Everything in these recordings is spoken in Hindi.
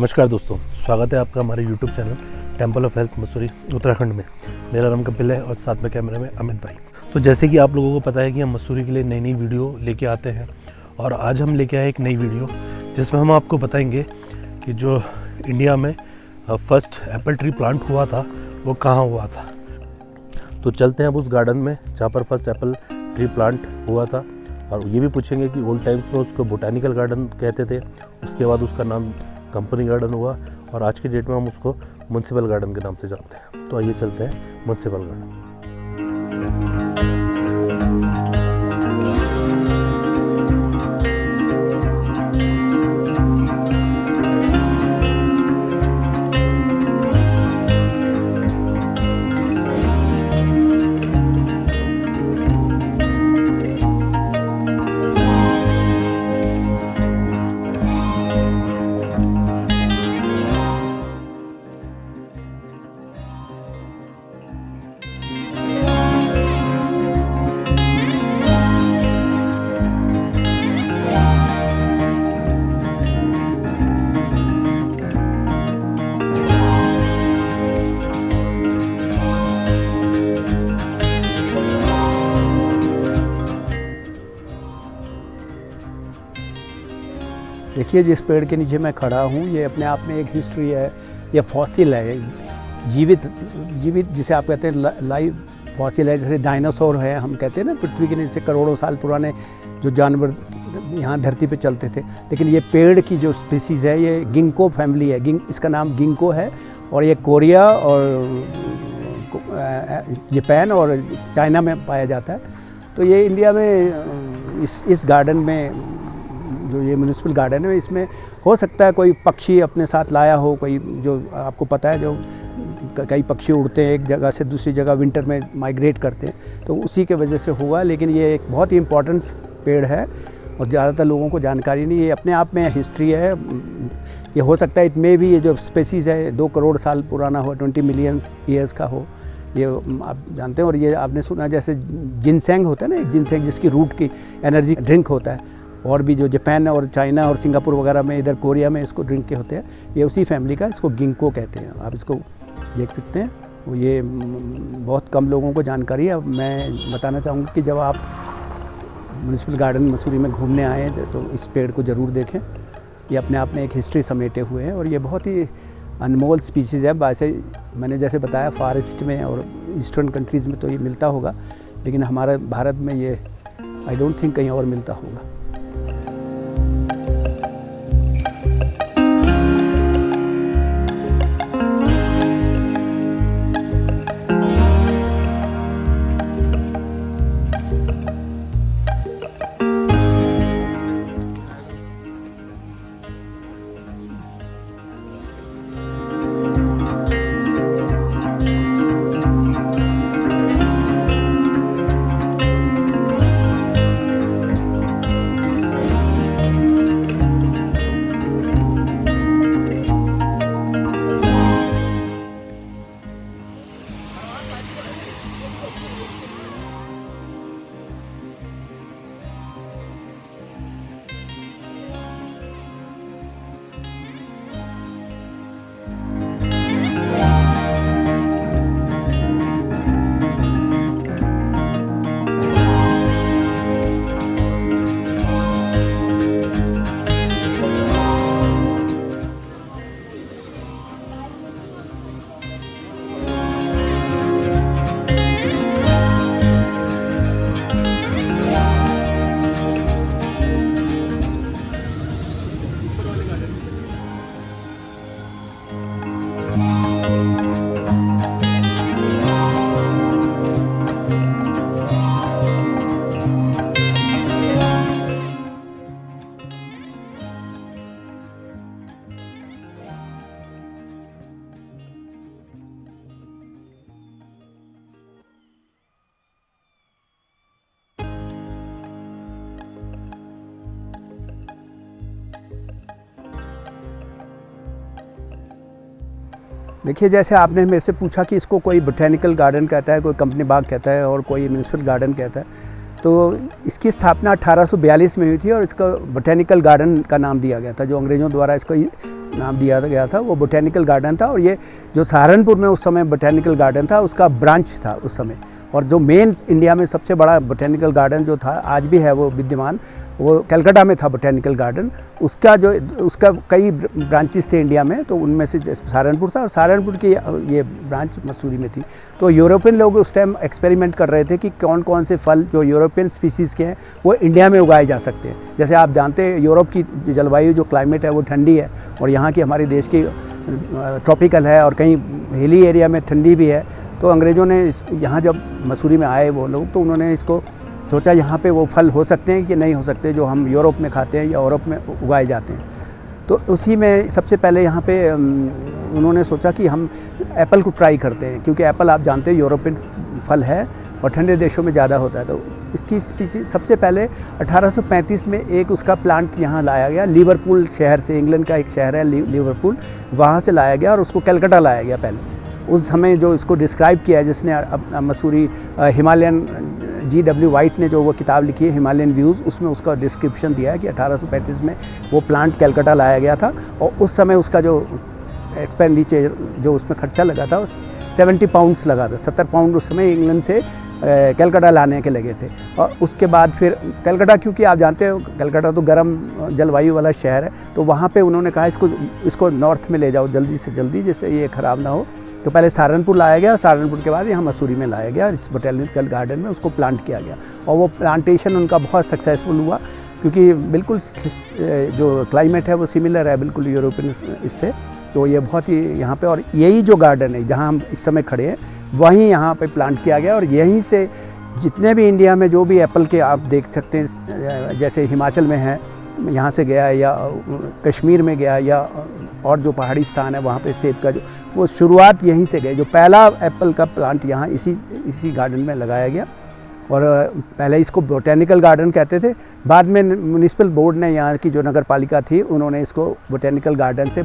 नमस्कार दोस्तों, स्वागत है आपका हमारे YouTube channel temple of health Mussoorie Uttarakhand में। मेरा नाम कपिल है और साथ में कैमरे में अमित भाई। तो जैसे कि आप लोगों को पता है कि हम मसूरी के लिए नई नई वीडियो लेके आते हैं और आज हम लेके आए एक नई वीडियो जिसमें हम आपको बताएंगे कि जो इंडिया में फर्स्ट एप्पल ट्री प्लांट हुआ था वो कहाँ हुआ था। तो चलते हैं अब उस गार्डन में जहाँ पर फर्स्ट एप्पल ट्री प्लांट हुआ था और ये भी पूछेंगे कि ओल्ड टाइम्स में उसको बोटानिकल गार्डन कहते थे, उसके बाद उसका नाम कंपनी गार्डन हुआ और आज की डेट में हम उसको म्युनिसिपल गार्डन के नाम से जानते हैं। तो आइए चलते हैं म्युनिसिपल गार्डन। देखिए, जिस पेड़ के नीचे मैं खड़ा हूँ ये अपने आप में एक हिस्ट्री है। ये फॉसिल है, जीवित जिसे आप कहते हैं लाइव फॉसिल है। जैसे डायनासोर है, हम कहते हैं ना पृथ्वी के नीचे करोड़ों साल पुराने जो जानवर यहाँ धरती पे चलते थे। लेकिन ये पेड़ की जो स्पीसीज़ है ये गिंको फैमिली है। इसका नाम गिंको है और ये कोरिया और जापान और चाइना में पाया जाता है। तो ये इंडिया में इस गार्डन में जो ये म्युनिसिपल गार्डन है इसमें हो सकता है कोई पक्षी अपने साथ लाया हो, कोई जो आपको पता है जो कई पक्षी उड़ते हैं एक जगह से दूसरी जगह विंटर में माइग्रेट करते हैं, तो उसी के वजह से हुआ। लेकिन ये एक बहुत ही इम्पोर्टेंट पेड़ है और ज़्यादातर लोगों को जानकारी नहीं। ये अपने आप में हिस्ट्री है। ये हो सकता है इसमें भी ये जो स्पेसीज़ है 2 करोड़ साल पुराना हो, 20 मिलियन ईयर्स का हो, ये आप जानते हैं। और ये आपने सुना जैसे जिनसेंग होता है ना, एक जिनसेंग जिसकी रूट की एनर्जी ड्रिंक होता है, और भी जो जापान और चाइना और सिंगापुर वगैरह में, इधर कोरिया में इसको ड्रिंक के होते हैं, ये उसी फैमिली का, इसको गिंको कहते हैं। आप इसको देख सकते हैं। ये बहुत कम लोगों को जानकारी है। मैं बताना चाहूँगा कि जब आप म्युनिसिपल गार्डन मसूरी में घूमने आए तो इस पेड़ को ज़रूर देखें। ये अपने आप में एक हिस्ट्री समेटे हुए हैं और ये बहुत ही अनमोल स्पीसीज़ है। वैसे मैंने जैसे बताया फॉरेस्ट में और ईस्टर्न कंट्रीज़ में तो ये मिलता होगा, लेकिन हमारे भारत में ये आई डोंट थिंक कहीं और मिलता होगा। देखिए, जैसे आपने मेरे से पूछा कि इसको कोई बोटेनिकल गार्डन कहता है, कोई कंपनी बाग कहता है और कोई म्युनिसिपल गार्डन कहता है। तो इसकी स्थापना 1842 में हुई थी और इसका बोटेनिकल गार्डन का नाम दिया गया था। जो अंग्रेज़ों द्वारा इसको नाम दिया गया था वो बोटेनिकल गार्डन था। और ये जो सहारनपुर में उस समय बोटेनिकल गार्डन था उसका ब्रांच था उस समय। और जो मेन इंडिया में सबसे बड़ा बोटेनिकल गार्डन जो था, आज भी है वो विद्यमान, वो कलकत्ता में था बोटेनिकल गार्डन। उसका कई ब्रांचेस थे इंडिया में, तो उनमें से सहारनपुर था और सहारनपुर की ये ब्रांच मसूरी में थी। तो यूरोपियन लोग उस टाइम एक्सपेरिमेंट कर रहे थे कि कौन कौन से फल जो यूरोपियन स्पीसीज़ के हैं वो इंडिया में उगाए जा सकते हैं। जैसे आप जानते हैं यूरोप की जलवायु जो क्लाइमेट है वो ठंडी है और यहाँ की हमारे देश की ट्रॉपिकल है और कहीं हिली एरिया में ठंडी भी है। तो अंग्रेज़ों ने यहाँ जब मसूरी में आए वो लोग, तो उन्होंने इसको सोचा यहाँ पे वो फल हो सकते हैं कि नहीं हो सकते जो हम यूरोप में खाते हैं या यूरोप में उगाए जाते हैं। तो उसी में सबसे पहले यहाँ पे उन्होंने सोचा कि हम एप्पल को ट्राई करते हैं, क्योंकि एप्पल आप जानते हैं यूरोपियन फल है और ठंडे देशों में ज़्यादा होता है। तो इसकी स्पीसीज सबसे पहले 1835 में एक उसका प्लांट यहाँ लाया गया, लिवरपूल शहर से, इंग्लैंड का एक शहर है लिवरपूल, वहाँ से लाया गया और उसको कलकत्ता लाया गया पहले। उस समय जो इसको डिस्क्राइब किया है, जिसने मसूरी हिमालयन G.W. वाइट ने जो वो किताब लिखी है हिमालयन व्यूज़, उसमें उसका डिस्क्रिप्शन दिया है कि 1835 में वो प्लांट कलकत्ता लाया गया था। और उस समय उसका जो एक्सपेंडिचर जो उसमें खर्चा लगा था 70 पाउंड्स लगा था। 70 पाउंड उस समय इंग्लैंड से कलकत्ता लाने के लगे थे। और उसके बाद फिर कलकत्ता, क्योंकि आप जानते हो कलकत्ता तो गर्म जलवायु वाला शहर है, तो वहाँ पे उन्होंने कहा इसको नॉर्थ में ले जाओ जल्दी से जल्दी, जिससे ये ख़राब ना हो। तो पहले सहारनपुर लाया गया, सहारनपुर के बाद यहाँ मसूरी में लाया गया, इस बोटेनिकल गार्डन में उसको प्लांट किया गया। और वो प्लांटेशन उनका बहुत सक्सेसफुल हुआ, क्योंकि बिल्कुल जो क्लाइमेट है वो सिमिलर है बिल्कुल यूरोपियन इससे। तो ये बहुत ही यहाँ पे, और यही जो गार्डन है जहाँ हम इस समय खड़े हैं वहीं यहाँ पे प्लांट किया गया। और यहीं से जितने भी इंडिया में जो भी एप्पल के आप देख सकते हैं, जैसे हिमाचल में है, यहाँ से गया, या कश्मीर में गया, या और जो पहाड़ी स्थान है वहाँ पे सेब का जो वो शुरुआत यहीं से गई। जो पहला एप्पल का प्लांट यहाँ इसी गार्डन में लगाया गया। और पहले इसको बोटेनिकल गार्डन कहते थे, बाद में म्यूनिसिपल बोर्ड ने, यहाँ की जो नगर पालिका थी, उन्होंने इसको बोटेनिकल गार्डन से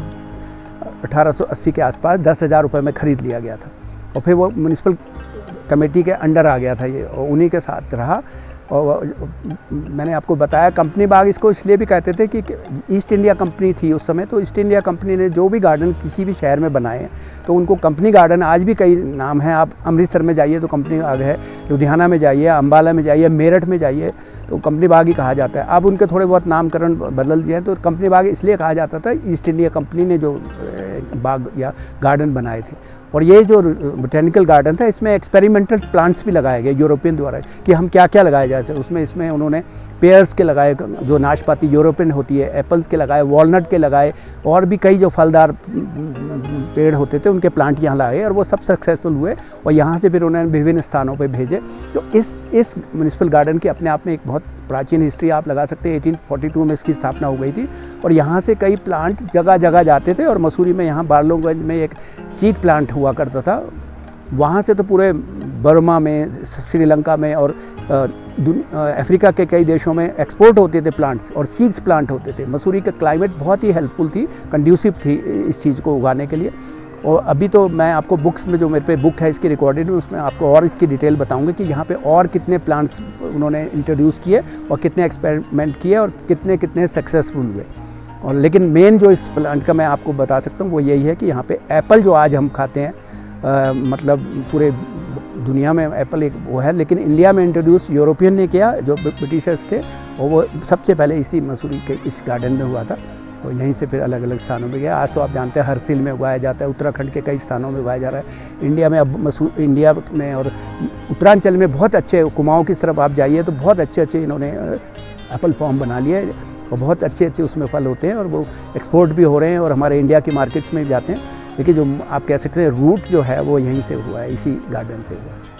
1880 के आसपास 10,000 रुपये में ख़रीद लिया गया था। और फिर वो म्यूनिसिपल कमेटी के अंडर आ गया था ये, और उन्हीं के साथ रहा। और मैंने आपको बताया कंपनी बाग इसको इसलिए भी कहते थे कि ईस्ट इंडिया कंपनी थी उस समय। तो ईस्ट इंडिया कंपनी ने जो भी गार्डन किसी भी शहर में बनाए हैं तो उनको कंपनी गार्डन, आज भी कई नाम हैं। आप अमृतसर में जाइए तो कंपनी बाग है, लुधियाना में जाइए, अम्बाला में जाइए, मेरठ में जाइए तो कंपनी बाग ही कहा जाता है। अब उनके थोड़े बहुत नामकरण बदल दिए हैं। तो कंपनी बाग इसलिए कहा जाता था, ईस्ट इंडिया कंपनी ने जो बाग या गार्डन बनाए थे। और ये जो बोटेनिकल गार्डन था इसमें एक्सपेरिमेंटल प्लांट्स भी लगाए गए यूरोपियन द्वारा, कि हम क्या क्या लगाया जाए। इसमें उन्होंने पेयर्स के लगाए, जो नाशपाती यूरोपियन होती है, एप्पल्स के लगाए, वॉलनट के लगाए, और भी कई जो फलदार पेड़ होते थे उनके प्लांट यहाँ लाए, और वो सब सक्सेसफुल हुए। और यहाँ से फिर उन्होंने विभिन्न स्थानों पे भेजे। तो इस म्यूनिसिपल गार्डन की अपने आप में एक बहुत प्राचीन हिस्ट्री आप लगा सकते हैं। 1842 में इसकी स्थापना हो गई थी और यहाँ से कई प्लांट जगह जगह जाते थे। और मसूरी में यहाँ बारलोगंज में एक सीड प्लांट हुआ करता था, वहाँ से तो पूरे बर्मा में, श्रीलंका में और अफ्रीका के कई देशों में एक्सपोर्ट होते थे प्लांट्स, और सीड्स प्लांट होते थे। मसूरी का क्लाइमेट बहुत ही हेल्पफुल थी, कंड्यूसिव थी इस चीज़ को उगाने के लिए। और अभी तो मैं आपको बुक्स में, जो मेरे पे बुक है इसकी रिकॉर्डेड, उसमें आपको और इसकी डिटेल बताऊंगा कि यहाँ पे और कितने प्लांट्स उन्होंने इंट्रोड्यूस किए और कितने एक्सपेरिमेंट किए और कितने सक्सेसफुल हुए। और लेकिन मेन जो इस प्लांट का मैं आपको बता सकता हूँ वो यही है कि यहाँ पे एप्पल जो आज हम खाते हैं, मतलब पूरे दुनिया में एप्पल एक वो है, लेकिन इंडिया में इंट्रोड्यूस यूरोपियन ने किया, जो ब्रिटिशर्स थे, और वो सबसे पहले इसी मसूरी के इस गार्डन में हुआ था। और यहीं से फिर अलग अलग स्थानों में गया। आज तो आप जानते हैं हरसिल में उगाया जाता है, उत्तराखंड के कई स्थानों में उगाया जा रहा है। इंडिया में अब इंडिया में और उत्तरांचल में बहुत अच्छे, कुमाऊँ की तरफ आप जाइए तो बहुत अच्छे इन्होंने एप्पल फार्म बना लिए, और बहुत अच्छे उसमें फल होते हैं, और वो एक्सपोर्ट भी हो रहे हैं और हमारे इंडिया की मार्केट्स में जाते हैं। लेकिन जो आप कह सकते हैं रूट जो है वो यहीं से हुआ है, इसी गार्डन से हुआ है।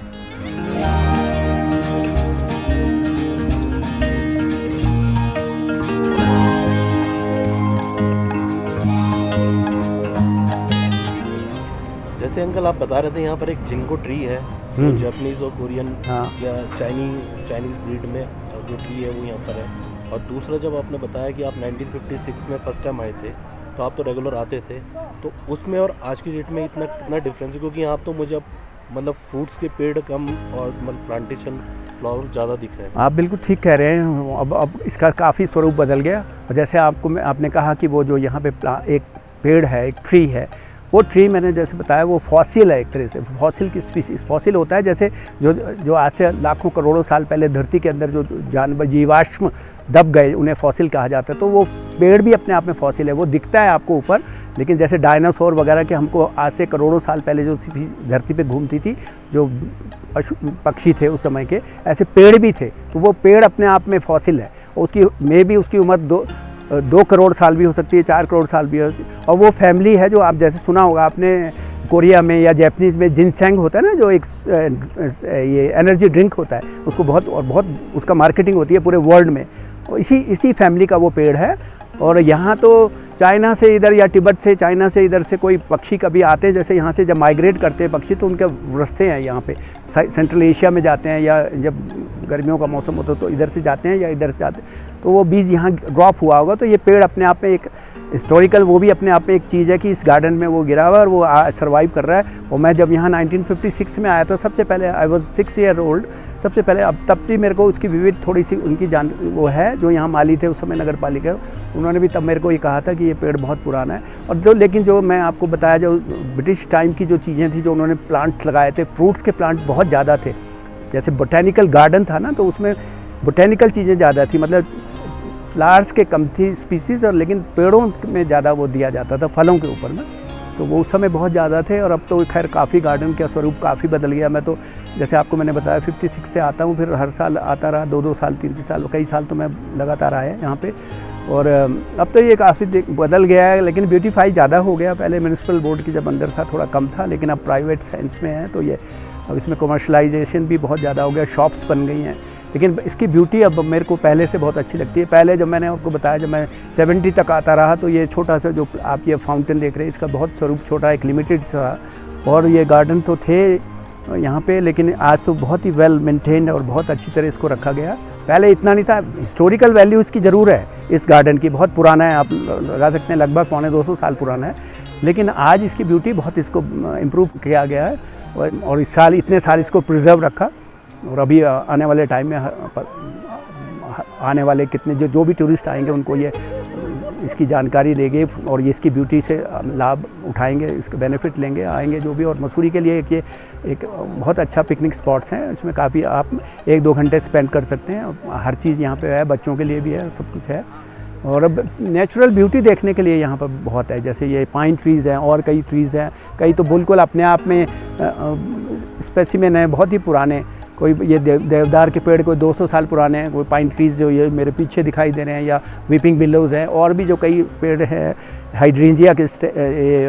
जैसे अंकल आप बता रहे थे यहाँ पर एक जिंको ट्री है, जो जापानीज और कोरियन या चाइनीज ब्रीड में जो ट्री है वो यहाँ पर है। और दूसरा, जब आपने बताया कि आप 1956 में फर्स्ट टाइम आए थे, तो आप तो रेगुलर आते थे, तो उसमें और आज की डेट में कितना डिफरेंस है? क्योंकि यहाँ तो मुझे मतलब फ्रूट्स के पेड़ कम और मतलब प्लांटेशन फ्लावर ज़्यादा दिख रहे हैं। आप बिल्कुल ठीक कह रहे हैं। अब इसका काफ़ी स्वरूप बदल गया। और जैसे आपने कहा कि वो जो यहाँ पे एक पेड़ है, एक ट्री है, वो ट्री मैंने जैसे बताया वो फॉसिल है, एक तरह से फॉसिल की स्पीसीज। फॉसिल होता है जैसे जो आज से लाखों करोड़ों साल पहले धरती के अंदर जो जानवर जीवाश्म दब गए, उन्हें फॉसिल कहा जाता है। तो वो पेड़ भी अपने आप में फॉसिल है। वो दिखता है आपको ऊपर, लेकिन जैसे डायनासोर वगैरह के हमको आज से करोड़ों साल पहले जो धरती पे घूमती थी, जो पक्षी थे उस समय के, ऐसे पेड़ भी थे। तो वो पेड़ अपने आप में फॉसिल है। और उसकी उम्र 2 करोड़ साल भी हो सकती है, 4 करोड़ साल भी हो सकती है। और वो फैमिली है जो आप जैसे सुना होगा आपने, कोरिया में या जैपनीज़ में जिनसेंग होता है ना, जो एक ये एनर्जी ड्रिंक होता है, उसको बहुत उसका मार्केटिंग होती है पूरे वर्ल्ड में। और इसी फैमिली का वो पेड़ है। और यहाँ तो चाइना से इधर या तिब्बत से, चाइना से इधर से कोई पक्षी कभी आते हैं, जैसे यहाँ से जब माइग्रेट करते हैं पक्षी, तो उनके रास्ते हैं यहाँ पे, सेंट्रल एशिया में जाते हैं, या जब गर्मियों का मौसम होता है तो इधर से जाते हैं या इधर से जाते हैं, तो वो बीज यहाँ ड्रॉप हुआ होगा। तो ये पेड़ अपने आप में एक हिस्टोरिकल, वो भी अपने आप में एक चीज़ है कि इस गार्डन में वो गिरा हुआ है और वो सर्वाइव कर रहा है। और मैं जब यहाँ 1956 में आया था, सबसे पहले आई वॉज 6 ईयर ओल्ड, सबसे पहले, अब तब भी मेरे को उसकी विविध थोड़ी सी उनकी वो है, जो यहाँ माली थे उस समय नगर पालिका, उन्होंने भी तब मेरे को ये कहा था कि ये पेड़ बहुत पुराना है। और लेकिन जो मैं आपको बताया, जो ब्रिटिश टाइम की जो चीज़ें थी, जो उन्होंने प्लांट्स लगाए थे, फ्रूट्स के प्लांट बहुत ज़्यादा थे। जैसे बोटेनिकल गार्डन था ना, तो उसमें बोटेनिकल चीज़ें ज़्यादा थी, मतलब फ्लावर्स के कम थी स्पीसीज़, और लेकिन पेड़ों में ज़्यादा वो दिया जाता था, फलों के ऊपर में। तो वो उस समय बहुत ज़्यादा थे। और अब तो खैर काफ़ी गार्डन का स्वरूप काफ़ी बदल गया। मैं तो जैसे आपको मैंने बताया 56 से आता हूँ, फिर हर साल आता रहा, 2-2 साल 3-3 साल, कई साल तो मैं लगातार आया यहाँ पे। और अब तो ये काफ़ी बदल गया है, लेकिन ब्यूटीफाई ज़्यादा हो गया। पहले म्यूनिसिपल बोर्ड की जब अंदर था थोड़ा कम था, लेकिन अब प्राइवेट सेंस में है, तो ये अब इसमें कमर्शलाइजेशन भी बहुत ज़्यादा हो गया, शॉप्स बन गई हैं। लेकिन इसकी ब्यूटी अब मेरे को पहले से बहुत अच्छी लगती है। पहले जब मैंने आपको बताया, जब मैं 70 तक आता रहा, तो ये छोटा सा जो आप ये फाउंटेन देख रहे हैं, इसका बहुत स्वरूप छोटा, एक लिमिटेड सा, और ये गार्डन तो थे यहाँ पे, लेकिन आज तो बहुत ही वेल मेंटेन्ड और बहुत अच्छी तरह इसको रखा गया। पहले इतना नहीं था। हिस्टोरिकल वैल्यू इसकी ज़रूर है, इस गार्डन की बहुत पुराना है, आप लगा सकते हैं लगभग 250 साल पुराना है। लेकिन आज इसकी ब्यूटी बहुत, इसको इम्प्रूव किया गया है, और इस साल इतने साल इसको प्रिजर्व रखा। और अभी आने वाले टाइम में आने वाले कितने जो भी टूरिस्ट आएंगे, उनको ये इसकी जानकारी देंगे और ये इसकी ब्यूटी से लाभ उठाएंगे, इसके बेनिफिट लेंगे, आएंगे जो भी। और मसूरी के लिए एक बहुत अच्छा पिकनिक स्पॉट्स हैं। इसमें काफ़ी आप 1-2 घंटे स्पेंड कर सकते हैं। हर चीज़ यहाँ पे है, बच्चों के लिए भी है, सब कुछ है। और अब नेचुरल ब्यूटी देखने के लिए यहाँ पर बहुत है। जैसे ये पाइन ट्रीज़ हैं, और कई ट्रीज़ हैं, कई तो बिल्कुल अपने आप में स्पेसिमेन है, बहुत ही पुराने। कोई ये देवदार के पेड़ कोई 200 साल पुराने हैं, कोई पाइन ट्रीज़ जो ये मेरे पीछे दिखाई दे रहे हैं, या वीपिंग विलोज़ हैं, और भी जो कई पेड़ हैं, हाइड्रेंजिया के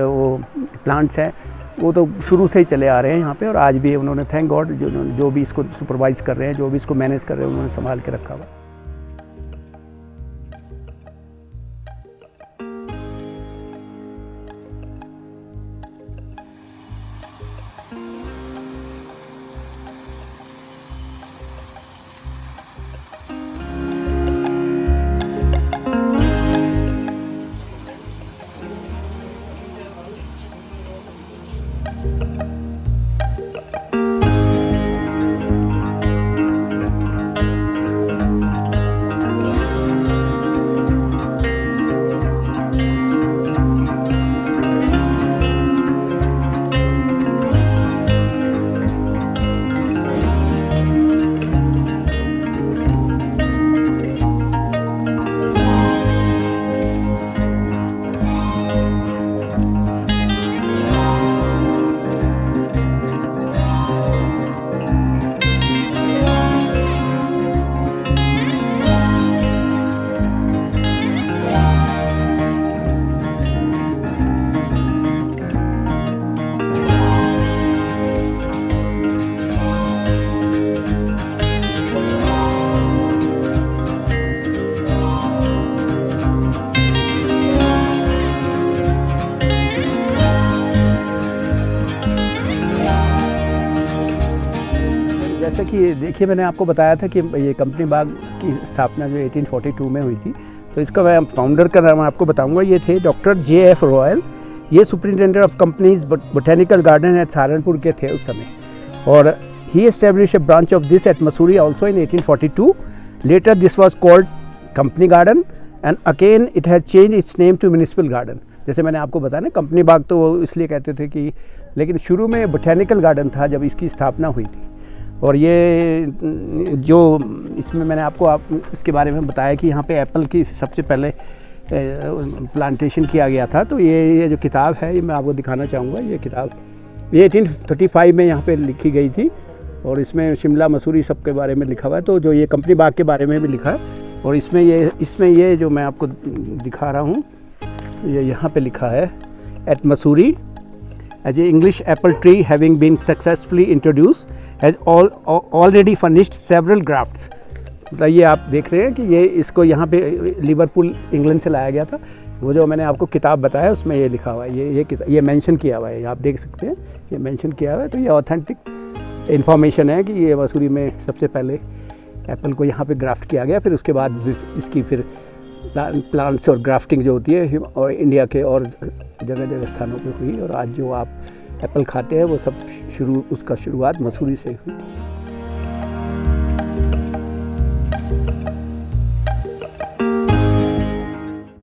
वो प्लांट्स हैं, वो तो शुरू से ही चले आ रहे हैं यहाँ पे। और आज भी उन्होंने, थैंक गॉड, जो भी इसको सुपरवाइज़ कर रहे हैं, जो भी इसको मैनेज कर रहे हैं, उन्होंने संभाल के रखा हुआ। जैसे कि देखिए, मैंने आपको बताया था कि ये कंपनी बाग की स्थापना जो 1842 में हुई थी, तो इसका मैं फाउंडर का नाम आपको बताऊंगा। ये थे डॉक्टर J.F. रॉयल। ये superintendent of companies botanical garden eight Saharanpur के थे उस समय। और he established a branch of this at Mussoorie also in 1842. Later this was called Company Garden and again it has changed its name to Municipal Garden. जैसे मैंने आपको बताया ना, कंपनी बाग तो वो इसलिए कहते थे कि, लेकिन शुरू में बोटेनिकल गार्डन था जब इसकी स्थापना हुई थी। और ये जो इसमें मैंने आपको इसके बारे में बताया कि यहाँ पे एप्पल की सबसे पहले प्लांटेशन किया गया था। तो ये जो किताब है ये मैं आपको दिखाना चाहूँगा। ये किताब ये 1835 में यहाँ पे लिखी गई थी और इसमें शिमला मसूरी सब के बारे में लिखा हुआ है। तो जो ये कंपनी बाग के बारे में भी लिखा है और इसमें ये जो मैं आपको दिखा रहा हूँ, ये यहाँ पे लिखा है, at Mussoorie as a English apple tree having been successfully introduced has already furnished several grafts। मतलब ये आप देख रहे हैं कि ये इसको यहाँ पे लिवरपूल इंग्लैंड से लाया गया था। वो जो मैंने आपको किताब बताया उसमें ये लिखा हुआ है, ये मेंशन किया हुआ है, आप देख सकते हैं ये मेंशन किया हुआ है। तो ये ऑथेंटिक इन्फॉर्मेशन है कि ये मसूरी में सबसे पहले एप्पल को यहाँ पे ग्राफ्ट किया गया, फिर उसके बाद इसकी फिर प्लांट्स और ग्राफ्टिंग जो होती है और इंडिया के और जगह जगह स्थानों पे हुई। और आज जो आप एप्पल खाते हैं वो सब उसका शुरुआत मसूरी से हुई।